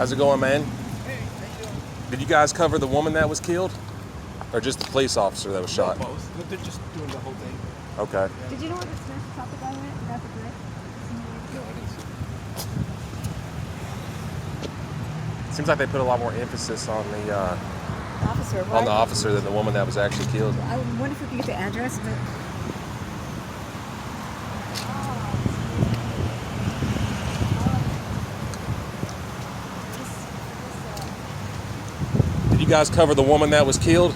How's it going, man? Hey, how you doing? Did you guys cover the woman that was killed? Or just the police officer that was shot? Both. But they're just doing the whole thing. Okay. Yeah. Did you know where the smash topic guy went? Got the brick? No, I didn't see. Seems like they put a lot more emphasis on the Officer. officer than the woman that was actually killed. I wonder if we can get the address, but. Did you guys cover the woman that was killed?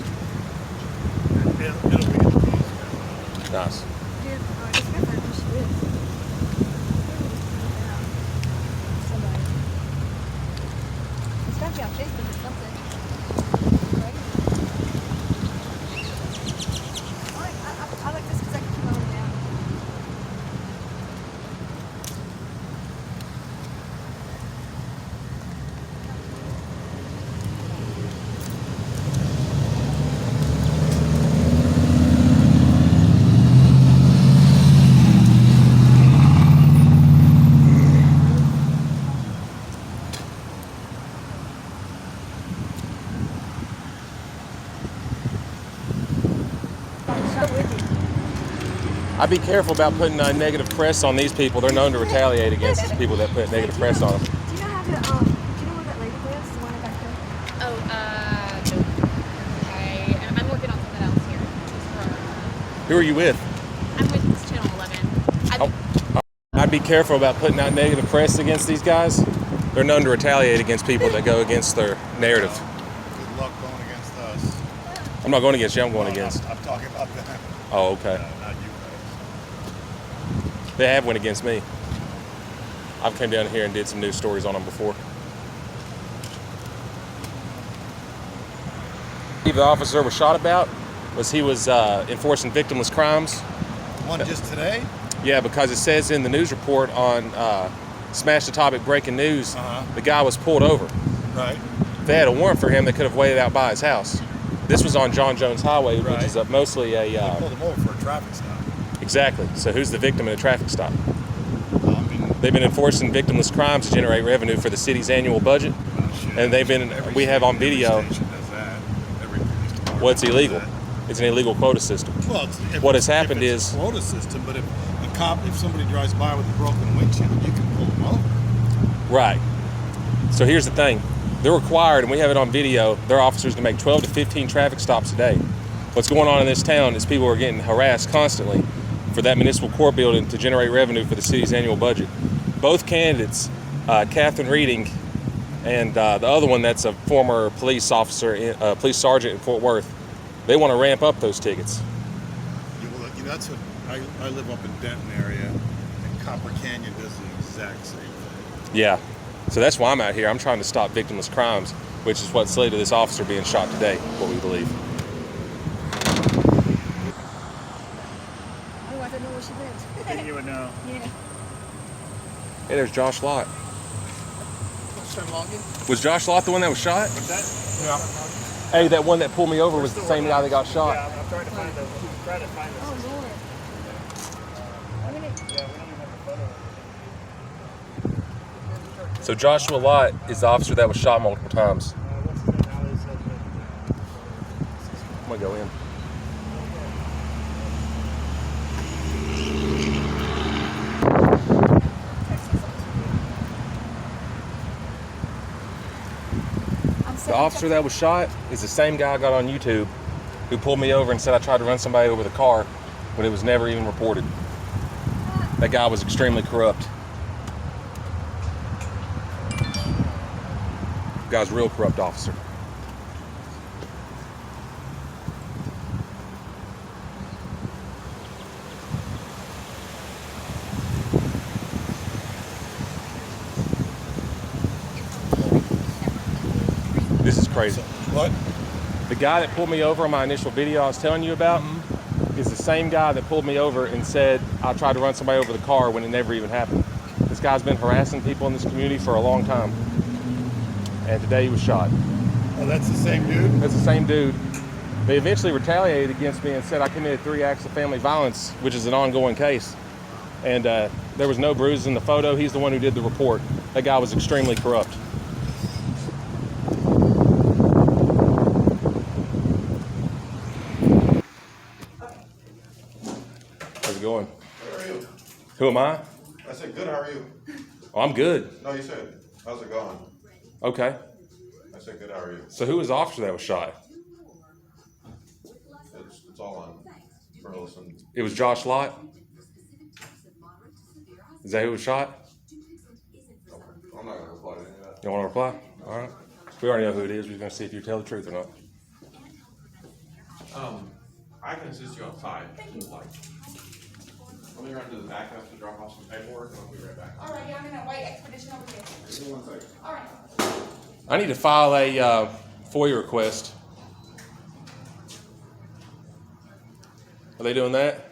It'll be Nice. It's got to be on Facebook or something. Right? I like this because I can keep my own down. I'd be careful about putting negative press on these people. They're known to retaliate against people that put negative press on them. Do you know how to, do you know where that lady lives? The one back there? No. I'm working on something else here. Who are you with? I'm with Channel 11. I'd be careful about putting out negative press against these guys. They're known to retaliate against people that go against their narrative. Good luck going against us. I'm not going against you, I'm going against. I'm talking about them. Oh, okay. Not you guys. They have went against me. I've come down here and did some news stories on them before. The officer was shot about was he was enforcing victimless crimes. One just today? Yeah, because it says in the news report on Smash the Topic Breaking News, the guy was pulled over. Right. If they had a warrant for him, they could have waited out by his house. This was on John Jones Highway, Right. which is mostly They a... pulled him over for a traffic stop. Exactly. So who's the victim in a traffic stop? I mean, They've been enforcing victimless crimes to generate revenue for the city's annual budget. shit. And they've been, Every we have on every video, station does that. Every police department well, it's does illegal. that. It's an illegal quota system. Well, What has happened if it's is- a quota system, but if somebody drives by with a broken windshield, you can pull them over. Right. So here's the thing. They're required, and we have it on video, their officers to make 12 to 15 traffic stops a day. What's going on in this town is people are getting harassed constantly for that municipal court building to generate revenue for the city's annual budget. Both candidates, Catherine Reading and the other one that's a former police officer, police sergeant in Fort Worth, they want to ramp up those tickets. That's what I live up in Denton area, and Copper Canyon does the exact same thing. Yeah. So that's why I'm out here. I'm trying to stop victimless crimes, which is what's led to this officer being shot today, what we believe. Otherwise, I know where she lives. Then you would know. Yeah. Hey, there's Josh Lott. Start logging? Was Josh Lott the one that was shot? What's that? Yeah. Hey, that one that pulled me over was the same guy that got shot. Yeah, I'm trying to find the. Oh, Lord. I mean, Yeah, we don't even have the photo. So Joshua Lott is the officer that was shot multiple times. What's his name? Ali said I'm gonna go in. The officer that was shot is the same guy I got on YouTube who pulled me over and said I tried to run somebody over the car when it was never even reported. That guy was extremely corrupt. The guy's a real corrupt officer. This is crazy. What? The guy that pulled me over on my initial video I was telling you about is the same guy that pulled me over and said I tried to run somebody over the car when it never even happened. This guy's been harassing people in this community for a long time. And today he was shot. Oh, that's the same dude? That's the same dude. They eventually retaliated against me and said I committed 3 acts of family violence, which is an ongoing case. And there was no bruises in the photo. He's the one who did the report. That guy was extremely corrupt. going? How are you? Who am I? I said, good, how are you? Oh, I'm good. No, you said, how's it going? Okay. I said, good, how are you? So who was the officer that was shot? It's all on Burleson. It was Josh Lott? Is that who was shot? I'm not going to reply to any of that. You don't want to reply? All right. We already know who it is. We're just going to see if you tell the truth or not. I can assist you outside if you'd like. Let me run to the back house to drop off some paperwork and I'll be right back. Alright, yeah, I'm in a white expedition over here. Give me 1 second. Alright. I need to file a FOIA request. Are they doing that?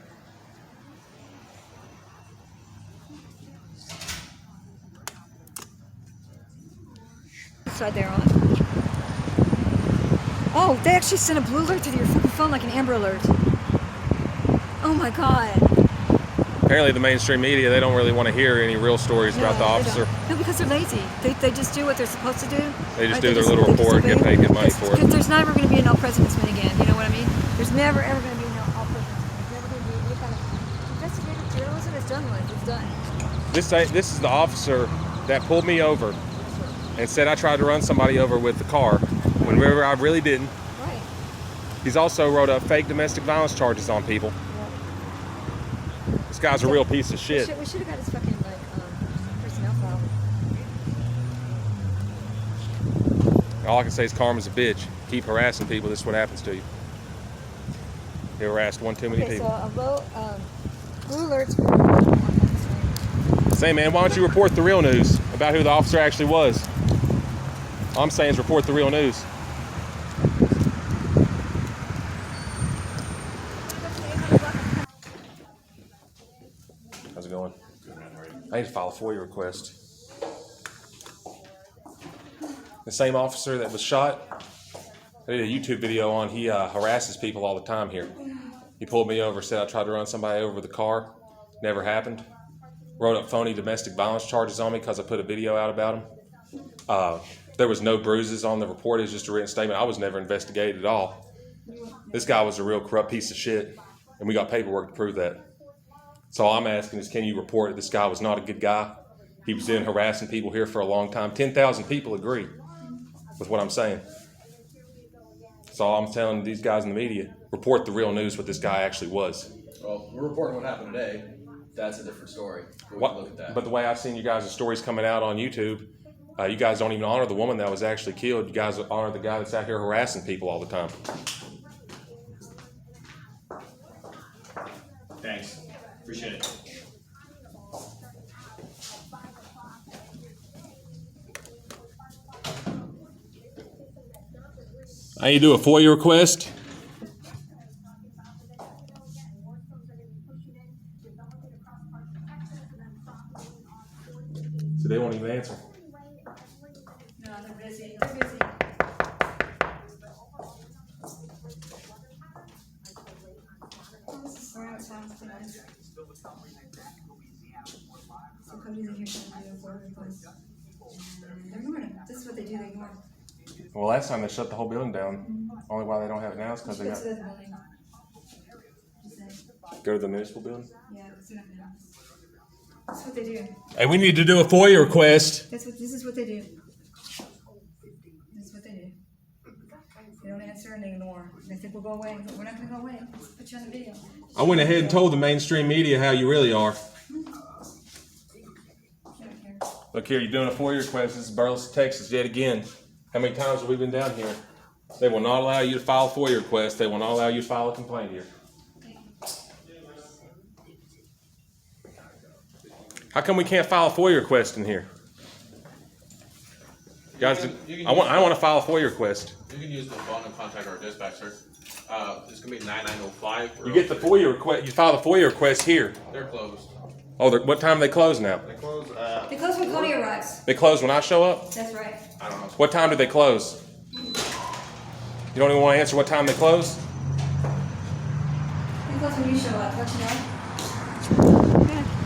It's right there on. Oh, they actually sent a blue alert to your fucking phone like an Amber Alert. Oh my god. Apparently the mainstream media, they don't really want to hear any real stories about the they officer. don't. No, because they're lazy. They just do what they're supposed to do. They just Right? do their little report, get paid, get money for it. Because there's never going to be an all president's man again. You know what I mean? There's never ever going to be an all president's man. There's never going to be any kind of investigative journalism. It's done with. It's done. This is the officer that pulled me over and said I tried to run somebody over with the car whenever I really didn't. Right. He's also wrote up fake domestic violence charges on people. Yeah. This guy's a real piece of shit. We should have got his fucking personnel file. All I can say is karma's a bitch. Keep harassing people, this is what happens to you. You harassed one too many Okay, so people. blue alerts. Say, man, why don't you report the real news about who the officer actually was? All I'm saying is report the real news. How's it going? I need to file a FOIA request. The same officer that was shot, I did a YouTube video on, he harasses people all the time here. He pulled me over, said I tried to run somebody over with a car. Never happened. Wrote up phony domestic violence charges on me because I put a video out about him. There was no bruises on the report. It was just a written statement. I was never investigated at all. This guy was a real corrupt piece of shit, and we got paperwork to prove that. So all I'm asking is, can you report that this guy was not a good guy? He was in harassing people here for a long time. 10,000 people agree with what I'm saying. So all I'm telling these guys in the media, report the real news what this guy actually was. Well, we're reporting what happened today. That's a different story. We can look at that. But the way I've seen you guys' stories coming out on YouTube, you guys don't even honor the woman that was actually killed. You guys honor the guy that's out here harassing people all the time. Thanks. Appreciate it. I need to do a FOIA request. So they won't even answer. No, they're busy. They're busy. So companies in here trying to do a FOIA request. They're ignoring it. This is what they do. They ignore it. Well, last time they shut the whole building down. Only why they don't have it now is because they Go got to the building. go to the municipal building. Yeah, it's enough now. That's what they do. Hey, we need to do a FOIA request. This is what they do. This is what they do. They don't answer and they ignore. They think we'll go away. But we're not going to go away. Let's put you on the video. I went ahead and told the mainstream media how you really are. They don't care. Look here, you're doing a FOIA request. This is Burleson, Texas, yet again. How many times have we been down here? They will not allow you to file a FOIA request. They will not allow you to file a complaint here. How come we can't file a FOIA request in here? Guys, I want to file a FOIA request. You can use the phone and contact our dispatcher. It's gonna be 9905. You get the FOIA request. You file the FOIA request here. They're closed. Oh, what time do they close now? They close They close when Cody arrives. They close when I show up. That's right. I don't know. What time do they close? You don't even want to answer what time they close? They close when you show up. Let you know.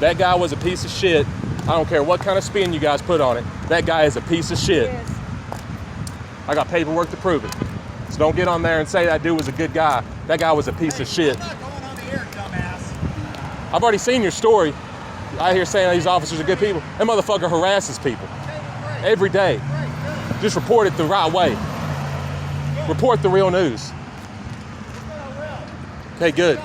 That guy was a piece of shit. I don't care what kind of spin you guys put on it. That guy is a piece of shit. Yes. I got paperwork to prove it. So don't get on there and say that dude was a good guy. That guy was a piece of shit. I'm not going on the air, dumbass. I've already seen your story. I hear saying these officers are good people. That motherfucker harasses people every day. Just report it the right way. Report the real news. Okay, good.